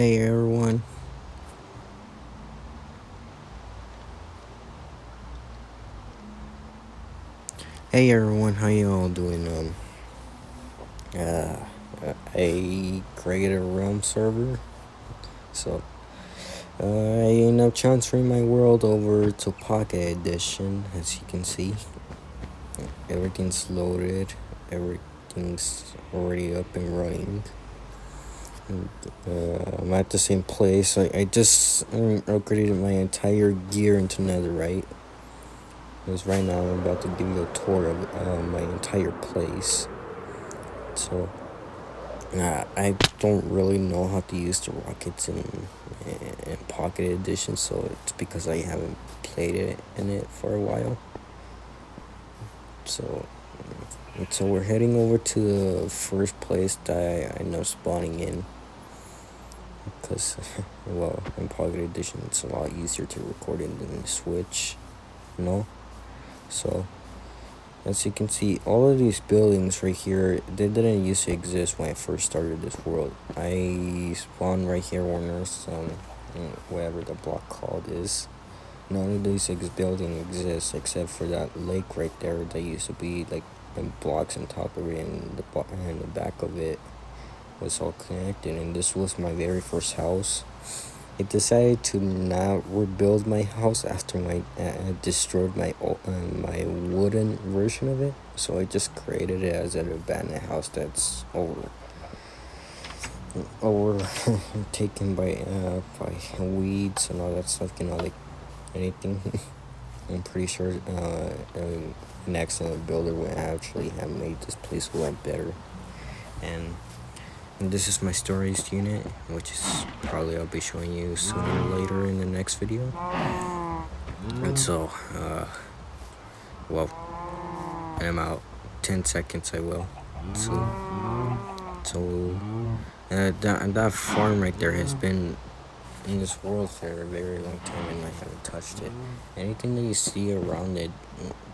Hey everyone. Hey everyone, how you all doing? Uh, I created a realm server, so I end up transferring my world over to Pocket Edition. As you can see, everything's loaded, everything's already up and running. And, I'm at the same place. I just upgraded my entire gear into Netherite. Because right now I'm about to give you a tour of my entire place. So I don't really know how to use the rockets in Pocket Edition, so it's because I haven't played it in it for a while. So we're heading over to the first place that I end up spawning in, because well, in Pocket Edition it's a lot easier to record it than Switch, you know. So as you can see, all of these buildings right here, they didn't used to exist when I first started this world. I spawned right here where whatever the block called is. None of these buildings exist except for that lake right there that used to be like blocks on top of it, and the back of it was all connected. And this was my very first house. I decided to not rebuild my house after I destroyed my wooden version of it. So I just created it as an abandoned house that's over taken by weeds and all that stuff. Like anything. I'm pretty sure an excellent builder would actually have made this place a lot better. And this is my storage unit, which is probably I'll be showing you sooner or later in the next video. And so, well, in about 10 seconds I will. That farm right there has been in this world for a very long time, and I haven't touched it. Anything that you see around it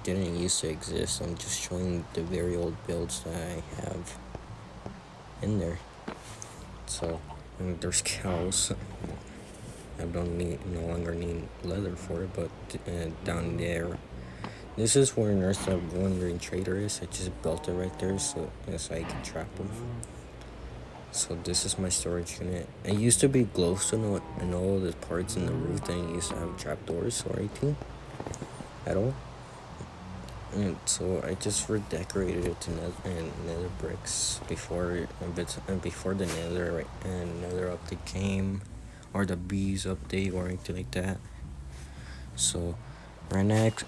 didn't used to exist. I'm just showing the very old builds that I have in there. So, and there's cows. I no longer need leather for it, but down there, this is where Nurse Wandering Trader is. I just built it right there so I can trap them. So this is my storage unit. It used to be glowstone and all the parts in the roof that used to have trapdoors or anything at all. And so I just redecorated it to nether bricks before the nether update came, or the bees update or anything like that. So right next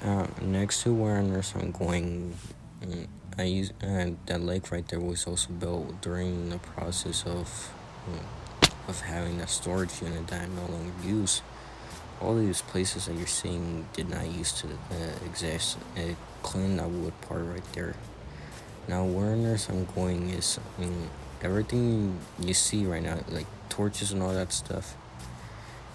to where I'm going, I use that lake right there was also built during the process of having that storage unit that I no longer use. All these places that you're seeing did not used to exist. It cleaned that wood part right there. Now where I'm going is, everything you see right now, like torches and all that stuff,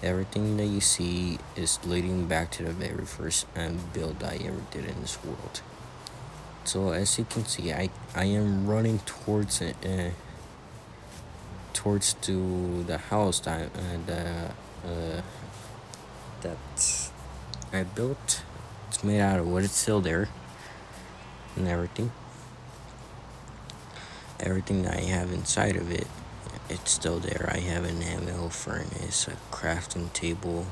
everything that you see is leading back to the very first build I ever did in this world. So as you can see, I am running towards it, towards to the house that I built. It's made out of wood. It's still there, and everything that I have inside of it, it's still there. I have an anvil, furnace, a crafting table,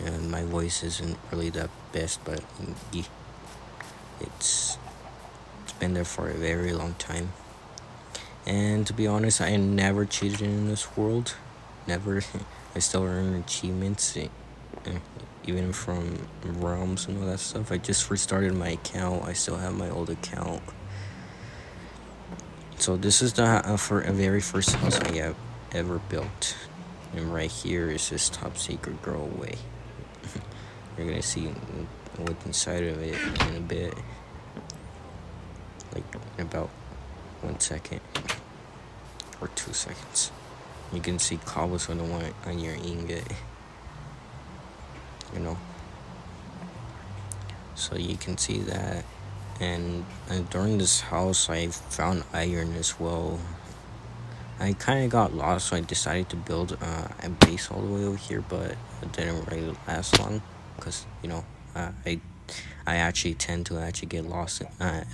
and my voice isn't really the best, but it's been there for a very long time. And to be honest, I never cheated in this world. Never. I still earn achievements, even from realms and all that stuff. I just restarted my account. I still have my old account. So this is the for a very first house I have ever built. And right here is this top secret girl away. You're gonna see what's inside of it in a bit. Like in about 1 second or 2 seconds. You can see cobblestone on your ingot. So you can see that. And during this house I found iron as well. I kind of got lost, so I decided to build a base all the way over here, but it didn't really last long because I actually tend to actually get lost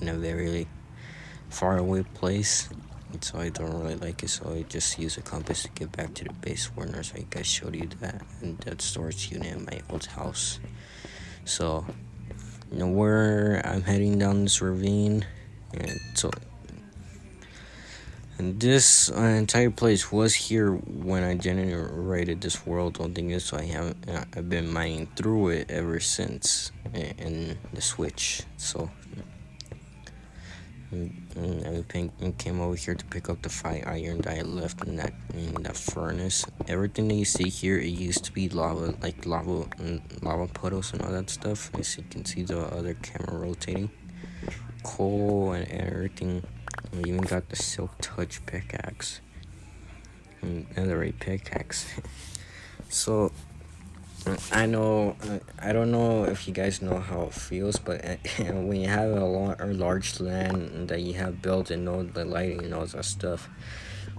in a very far away place, and so I don't really like it. So I just use a compass to get back to the base where I guys showed you that and that storage unit in my old house. So where I'm heading down this ravine, and this entire place was here when I generated this world. One thing is, so I've been mining through it ever since in the Switch. So I came over here to pick up the 5 iron that I left in that furnace. Everything that you see here, it used to be lava, like lava puddles and all that stuff. As you can see, the other camera rotating, coal and everything. We even got the Silk Touch pickaxe and netherite pickaxe. So I don't know if you guys know how it feels, but when you have a large land that you have built and know the lighting and all that stuff,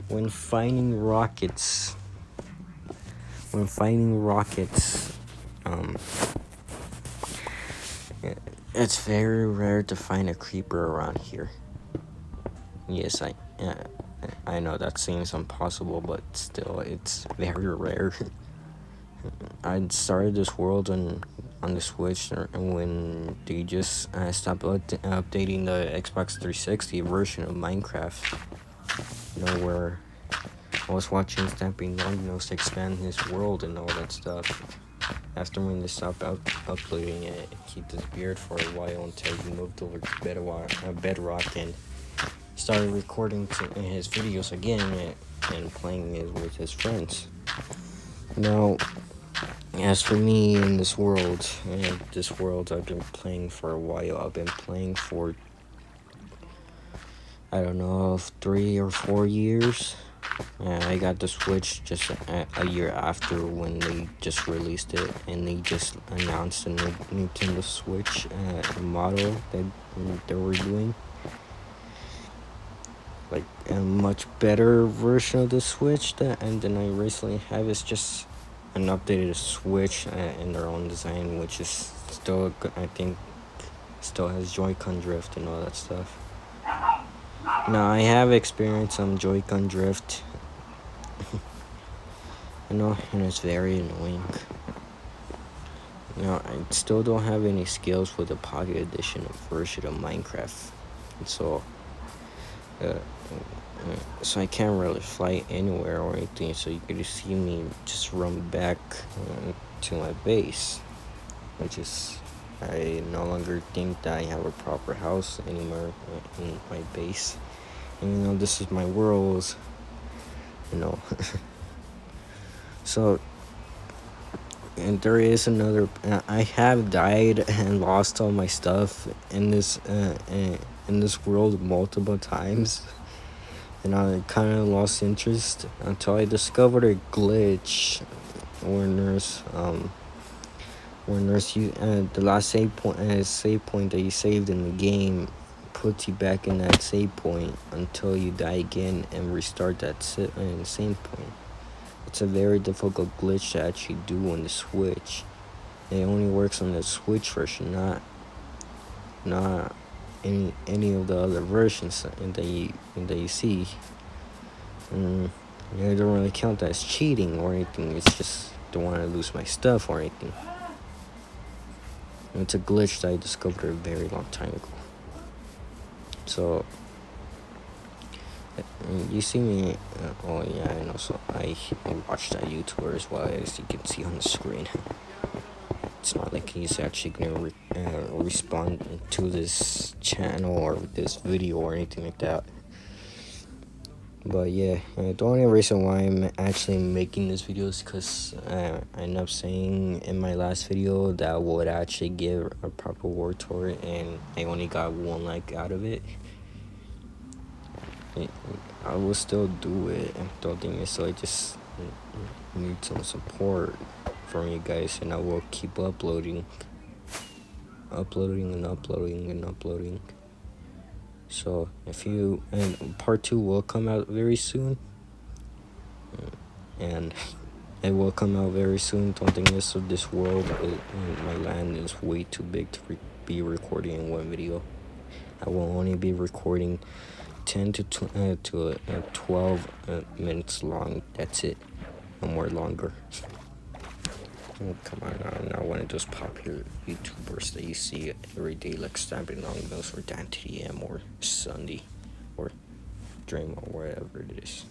when finding rockets, it's very rare to find a creeper around here. Yes, I know that seems impossible, but still, it's very rare. I started this world on the Switch when they just stopped updating the Xbox 360 version of Minecraft. Where I was watching Stamping Longnose expand his world and all that stuff. After when they stopped uploading it, he disappeared for a while until he moved over to Bedrock and started recording his videos again and playing it with his friends. Now, as for me in this world, I've been playing for a while. I've been playing for, I don't know, 3 or 4 years. I got the Switch just a year after when they just released it, and they just announced a new Nintendo Switch model that they were doing. Like a much better version of the Switch and then I recently have. It's just an updated Switch in their own design, which is still, I think, still has Joy-Con drift and all that stuff. Now I have experienced some Joy-Con drift. And it's very annoying. I still don't have any skills with the Pocket Edition version of Minecraft, so I can't really fly anywhere or anything. So you can see me just run back to my base, which is, I no longer think that I have a proper house anymore in my base. And this is my world, So, and there is another. I have died and lost all my stuff in this world multiple times, and I kind of lost interest until I discovered a glitch where the last save point that you saved in the game puts you back in that save point until you die again and restart that same point. It's a very difficult glitch to actually do on the Switch. It only works on the Switch version, not any of the other versions that you see. I don't really count that as cheating or anything. It's just don't want to lose my stuff or anything. It's a glitch that I discovered a very long time ago. So you see me, oh yeah, I know, so I watched that YouTuber as well, as you can see on the screen. It's not like he's actually gonna respond to this channel or this video or anything like that. But yeah, the only reason why I'm actually making this video is because I ended up saying in my last video that I would actually give a proper War Tour, and I only got 1 like out of it. I will still do it. So I just need some support from you guys, and I will keep uploading. So and part 2 will come out very soon. and it will come out very soon. Don't think this world. My land is way too big to be recording in one video. I will only be recording 10 to 12 minutes long. That's it. No more longer. Oh, come on, I'm not one of those popular YouTubers that you see every day, like Stamping Long Nose or Dan TDM or Sunday or Dream or whatever it is.